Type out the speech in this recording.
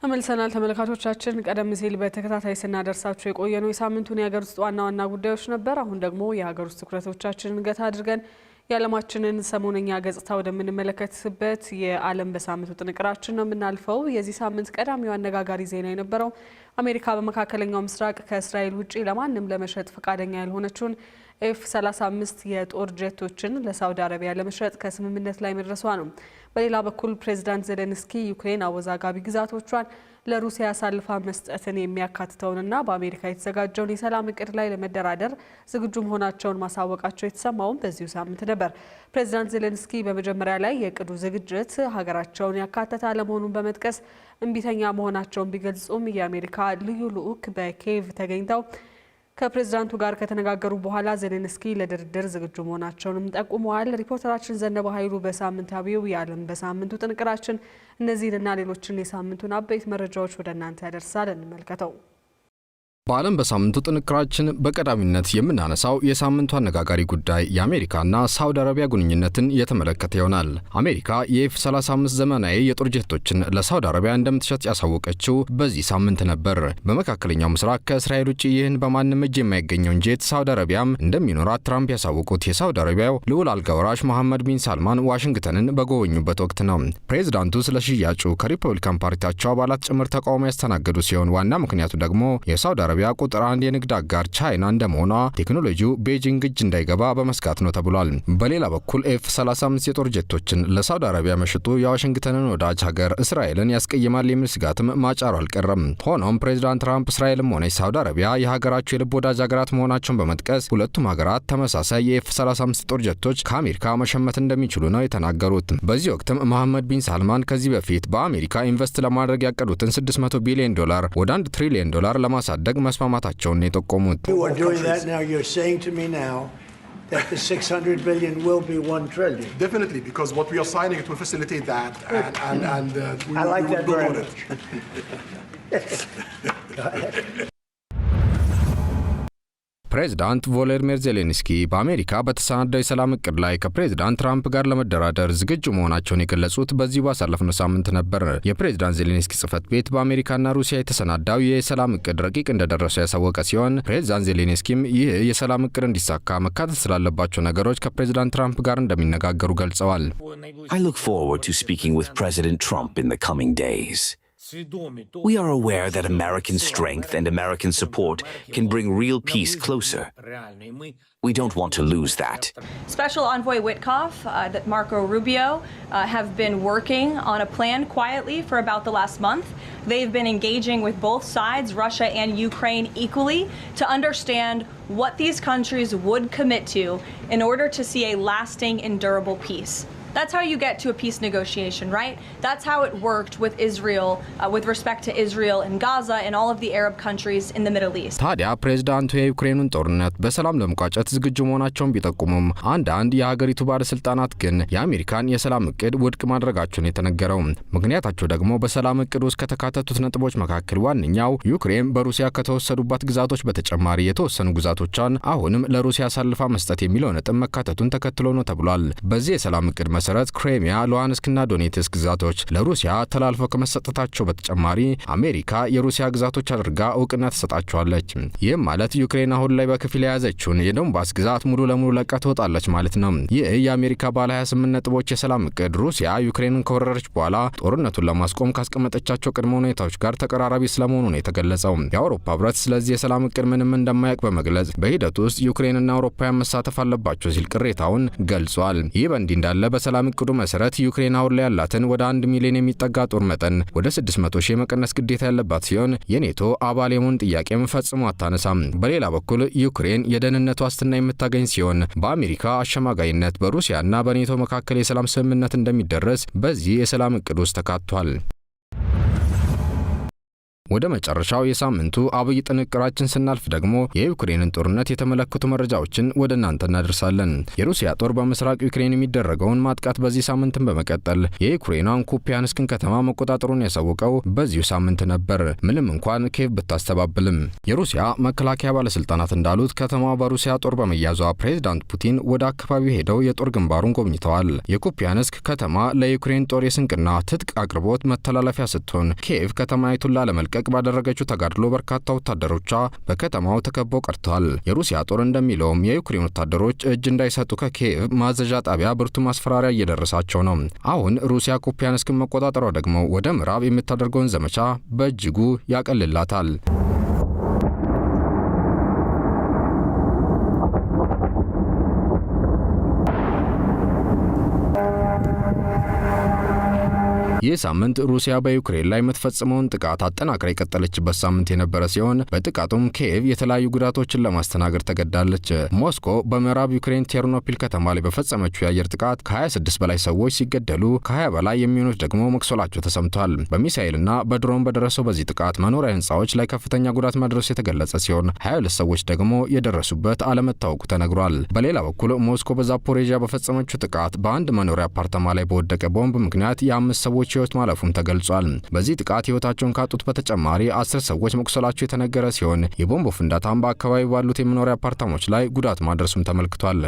ተመልሰናል ተመልካቾቻችን ቀደም ሲል በተከታታይ ስናደርሳችሁ የቆየነው የሳምንቱን የሀገር ውስጥ ዋና ጉዳዮች ነበር። አሁን ደግሞ የሀገር ውስጥ ትኩረቶቻችንን ገታ አድርገን የዓለማችንን ሰሞነኛ ገጽታ ወደምንመለከትበት የዓለም በሳምንቱ ጥንቅራችን ነው የምናልፈው። የዚህ ሳምንት ቀዳሚው አነጋጋሪ ዜና የነበረው አሜሪካ በመካከለኛው ምስራቅ ከእስራኤል ውጪ ለማንም ለመሸጥ ፈቃደኛ ያልሆነችውን F-35 የጦር ጀቶችን ለሳውዲ አረቢያ ለመሸጥ ከስምምነት ላይ መድረሷ ነው። በሌላ በኩል ፕሬዝዳንት ዜሌንስኪ ዩክሬን አወዛጋቢ ግዛቶቿን ለሩሲያ አሳልፋ መስጠትን የሚያካትተውንና በአሜሪካ የተዘጋጀውን የሰላም እቅድ ላይ ለመደራደር ዝግጁ መሆናቸውን ማሳወቃቸው የተሰማውን በዚሁ ሳምንት ነበር። ፕሬዝዳንት ዜሌንስኪ በመጀመሪያ ላይ የእቅዱ ዝግጅት ሀገራቸውን ያካተተ አለመሆኑን በመጥቀስ እምቢተኛ መሆናቸውን ቢገልጹም የአሜሪካ ልዩ ልዑክ በኪየቭ ተገኝተው ከፕሬዝዳንቱ ጋር ከተነጋገሩ በኋላ ዜሌንስኪ ለድርድር ዝግጁ መሆናቸውንም ጠቁመዋል። ሪፖርተራችን ዘነበ ኃይሉ በሳምንታዊው የዓለም በሳምንቱ ጥንቅራችን እነዚህንና ሌሎችን የሳምንቱን አበይት መረጃዎች ወደ እናንተ ያደርሳል። እንመልከተው። በዓለም በሳምንቱ ጥንቅራችን በቀዳሚነት የምናነሳው የሳምንቱ አነጋጋሪ ጉዳይ የአሜሪካና ሳውዲ አረቢያ ግንኙነትን የተመለከተ ይሆናል። አሜሪካ የኤፍ-35 ዘመናዊ የጦር ጀቶችን ለሳውዲ አረቢያ እንደምትሸጥ ያሳወቀችው በዚህ ሳምንት ነበር። በመካከለኛው ምስራቅ ከእስራኤል ውጭ ይህን በማንም እጅ የማይገኘውን ጄት ሳውዲ አረቢያም እንደሚኖራት ትራምፕ ያሳወቁት የሳውዲ አረቢያው ልዑል አልጋ ወራሽ መሐመድ ቢን ሳልማን ዋሽንግተንን በጎበኙበት ወቅት ነው። ፕሬዝዳንቱ ስለ ሽያጩ ከሪፐብሊካን ፓርቲያቸው አባላት ጭምር ተቃውሞ ያስተናገዱ ሲሆን ዋና ምክንያቱ ደግሞ የሳውዲ አረቢያ ቁጥር 1 የንግድ አጋር ቻይና እንደመሆኗ ቴክኖሎጂው ቤጂንግ እጅ እንዳይገባ በመስጋት ነው ተብሏል። በሌላ በኩል ኤፍ-35 የጦር ጀቶችን ለሳውዲ አረቢያ መሸጡ የዋሽንግተንን ወዳጅ ሀገር እስራኤልን ያስቀይማል የሚል ስጋትም ማጫሩ አልቀረም። ሆኖም ፕሬዝዳንት ትራምፕ እስራኤልም ሆነ ሳውዲ አረቢያ የሀገራቸው የልብ ወዳጅ ሀገራት መሆናቸውን በመጥቀስ ሁለቱም ሀገራት ተመሳሳይ የኤፍ-35 የጦር ጀቶች ከአሜሪካ መሸመት እንደሚችሉ ነው የተናገሩት። በዚህ ወቅትም መሐመድ ቢን ሳልማን ከዚህ በፊት በአሜሪካ ኢንቨስት ለማድረግ ያቀዱትን $600 ቢሊዮን ወደ $1 ትሪሊዮን ለማሳደግ መስማማታቸውን የጠቆሙት that the 600 billion will be 1 trillion. Definitely, because what we are signing, it will facilitate that, and we I like will that go very on much. it. ፕሬዝዳንት ቮሎዲሚር ዜሌንስኪ በአሜሪካ በተሰናዳው የሰላም እቅድ ላይ ከፕሬዝዳንት ትራምፕ ጋር ለመደራደር ዝግጁ መሆናቸውን የገለጹት በዚህ ባሳለፍነው ሳምንት ነበር። የፕሬዝዳንት ዜሌንስኪ ጽህፈት ቤት በአሜሪካና ሩሲያ የተሰናዳው የሰላም እቅድ ረቂቅ እንደደረሰው ያሳወቀ ሲሆን ፕሬዝዳንት ዜሌንስኪም ይህ የሰላም እቅድ እንዲሳካ መካተት ስላለባቸው ነገሮች ከፕሬዝዳንት ትራምፕ ጋር እንደሚነጋገሩ ገልጸዋል። I look forward to speaking with President Trump in the coming days. We are aware that American strength and American support can bring real peace closer. We don't want to lose that. Special Envoy Witkoff, that Marco Rubio have been working on a plan quietly for about the last month. They've been engaging with both sides, Russia and Ukraine, equally to understand what these countries would commit to in order to see a lasting and durable peace. That's how you get to a peace negotiation, right? That's how it worked with Israel, with respect to Israel and Gaza and all of the Arab countries in the Middle East. ታዲያ ፕሬዝዳንቱ የዩክሬኑን ጦርነት በሰላም ለመቋጨት ዝግጁ መሆናቸውን ቢጠቁሙም አንዳንድ የሀገሪቱ ባለስልጣናት ግን የአሜሪካን የሰላም እቅድ ውድቅ ማድረጋቸውን የተነገረው። ምክንያታቸው ደግሞ በሰላም እቅድ ውስጥ ከተካተቱት ነጥቦች መካከል ዋነኛው ዩክሬን በሩሲያ ከተወሰዱባት ግዛቶች በተጨማሪ የተወሰኑ ግዛቶቿን አሁንም ለሩሲያ አሳልፋ መስጠት የሚለው ነጥብ መካተቱን ተከትሎ ነው ተብሏል። በዚህ የሰላም እቅድ መሰረት ክሬሚያ፣ ሉሃንስክና ዶኔትስክ ግዛቶች ለሩሲያ ተላልፈው ከመሰጠታቸው በተጨማሪ አሜሪካ የሩሲያ ግዛቶች አድርጋ እውቅና ተሰጣቸዋለች። ይህም ማለት ዩክሬን አሁን ላይ በከፊል የያዘችውን የዶንባስ ግዛት ሙሉ ለሙሉ ለቃ ትወጣለች ማለት ነው። ይህ የአሜሪካ ባለ 28 ነጥቦች የሰላም እቅድ ሩሲያ ዩክሬንን ከወረረች በኋላ ጦርነቱን ለማስቆም ካስቀመጠቻቸው ቅድመ ሁኔታዎች ጋር ተቀራራቢ ስለመሆኑ ነው የተገለጸው። የአውሮፓ ህብረት ስለዚህ የሰላም እቅድ ምንም እንደማያውቅ በመግለጽ በሂደቱ ውስጥ ዩክሬንና አውሮፓውያን መሳተፍ አለባቸው ሲል ቅሬታውን ገልጿል። ይህ በእንዲህ እንዳለ በሰላም እቅዱ መሰረት ዩክሬን አሁን ላይ ያላትን ወደ 1 ሚሊዮን የሚጠጋ ጦር መጠን ወደ 600,000 መቀነስ ግዴታ ያለባት ሲሆን የኔቶ አባል የመሆን ጥያቄም ፈጽሞ አታነሳም። በሌላ በኩል ዩክሬን የደህንነት ዋስትና የምታገኝ ሲሆን በአሜሪካ አሸማጋይነት በሩሲያና በኔቶ መካከል የሰላም ስምምነት እንደሚደረስ በዚህ የሰላም እቅድ ውስጥ ተካቷል። ወደ መጨረሻው የሳምንቱ አብይ ጥንቅራችን ስናልፍ ደግሞ የዩክሬንን ጦርነት የተመለከቱ መረጃዎችን ወደ እናንተ እናደርሳለን። የሩሲያ ጦር በምስራቅ ዩክሬን የሚደረገውን ማጥቃት በዚህ ሳምንትን በመቀጠል የዩክሬኗን ኩፒያንስክን ከተማ መቆጣጠሩን ያሳወቀው በዚሁ ሳምንት ነበር። ምንም እንኳን ኪየቭ ብታስተባብልም የሩሲያ መከላከያ ባለስልጣናት እንዳሉት ከተማዋ በሩሲያ ጦር በመያዟ ፕሬዝዳንት ፑቲን ወደ አካባቢው ሄደው የጦር ግንባሩን ጎብኝተዋል። የኩፒያንስክ ከተማ ለዩክሬን ጦር የስንቅና ትጥቅ አቅርቦት መተላለፊያ ስትሆን ኪየቭ ከተማይቱን ላለመልቀቅ ባደረገችው ተጋድሎ በርካታ ወታደሮቿ በከተማው ተከበው ቀርተዋል። የሩሲያ ጦር እንደሚለውም የዩክሬን ወታደሮች እጅ እንዳይሰጡ ከኪየቭ ማዘዣ ጣቢያ ብርቱ ማስፈራሪያ እየደረሳቸው ነው። አሁን ሩሲያ ኩፒያንስክን መቆጣጠሯ ደግሞ ወደ ምዕራብ የምታደርገውን ዘመቻ በእጅጉ ያቀልላታል። ይህ ሳምንት ሩሲያ በዩክሬን ላይ የምትፈጽመውን ጥቃት አጠናክራ የቀጠለችበት ሳምንት የነበረ ሲሆን በጥቃቱም ኪየቭ የተለያዩ ጉዳቶችን ለማስተናገድ ተገዳለች። ሞስኮ በምዕራብ ዩክሬን ቴርኖፒል ከተማ ላይ በፈጸመችው የአየር ጥቃት ከ26 በላይ ሰዎች ሲገደሉ ከ20 በላይ የሚሆኑት ደግሞ መቁሰላቸው ተሰምቷል። በሚሳኤልና በድሮን በደረሰው በዚህ ጥቃት መኖሪያ ህንፃዎች ላይ ከፍተኛ ጉዳት መድረሱ የተገለጸ ሲሆን 22 ሰዎች ደግሞ የደረሱበት አለመታወቁ ተነግሯል። በሌላ በኩል ሞስኮ በዛፖሬዥያ በፈጸመችው ጥቃት በአንድ መኖሪያ አፓርታማ ላይ በወደቀ ቦምብ ምክንያት የ5 ሰዎች ህይወት ማለፉም ተገልጿል። በዚህ ጥቃት ህይወታቸውን ካጡት በተጨማሪ 10 ሰዎች መቁሰላቸው የተነገረ ሲሆን የቦምቡ ፍንዳታም በአካባቢው ባሉት የመኖሪያ አፓርታማዎች ላይ ጉዳት ማድረሱም ተመልክቷል።